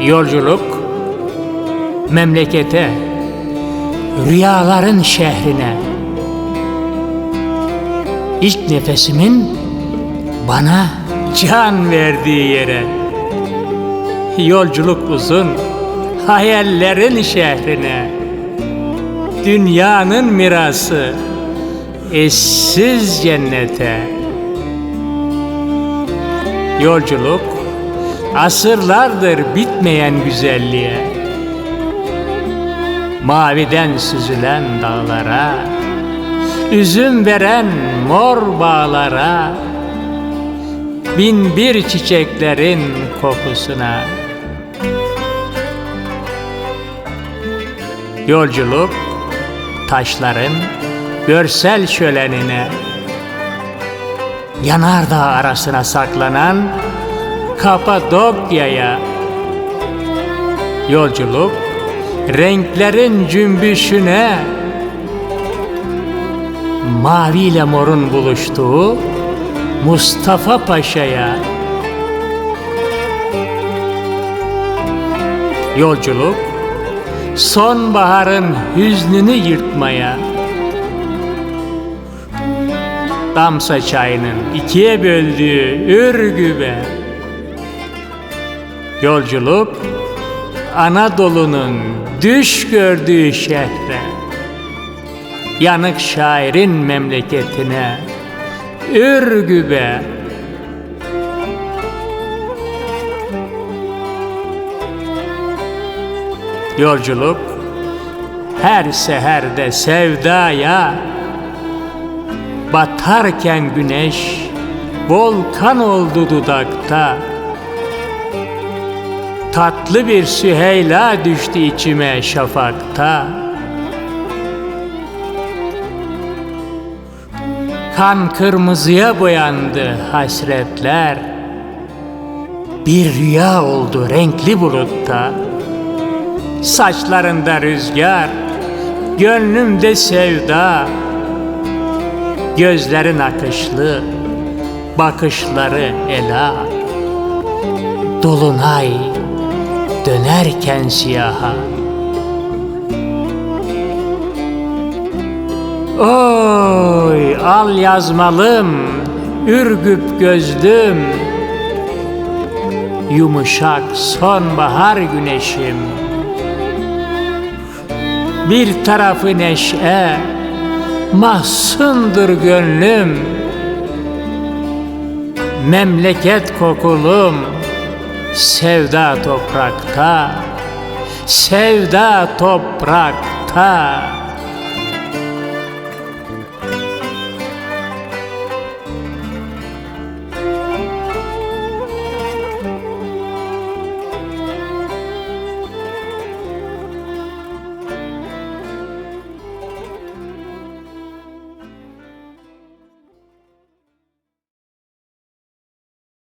Yolculuk memlekete, rüyaların şehrine. İlk nefesimin bana can verdiği yere. Yolculuk uzun, hayallerin şehrine. Dünyanın mirası, eşsiz cennete. Yolculuk, asırlardır bitmeyen güzelliğe. Maviden süzülen dağlara, üzüm veren mor bağlara, bin bir çiçeklerin kokusuna. Yolculuk, taşların görsel şölenine. Yanardağ arasına saklanan Kapadokya'ya. Yolculuk, renklerin cümbüşüne. Mavi ile morun buluştuğu Mustafa Paşa'ya. Yolculuk, sonbaharın hüznünü yırtmaya. Damsa çayının ikiye böldüğü Ürgüp'e. Yolculuk, Anadolu'nun düş gördüğü şehre. Yanık şairin memleketine, Ürgüp'e. Yolculuk, her seherde sevdaya. Batarken güneş volkan oldu dudakta. Tatlı bir Süheyla düştü içime şafakta. Kan kırmızıya boyandı hasretler. Bir rüya oldu renkli bulutta. Saçlarında rüzgar, gönlümde sevda. Gözlerin akışlı, bakışları ela. Dolunay dönerken siyaha. Oy al yazmalım, Ürgüp gözlüm. Yumuşak sonbahar güneşim. Bir tarafı neşe, mahzundur gönlüm. Memleket kokulum, sevda toprakta, sevda toprakta.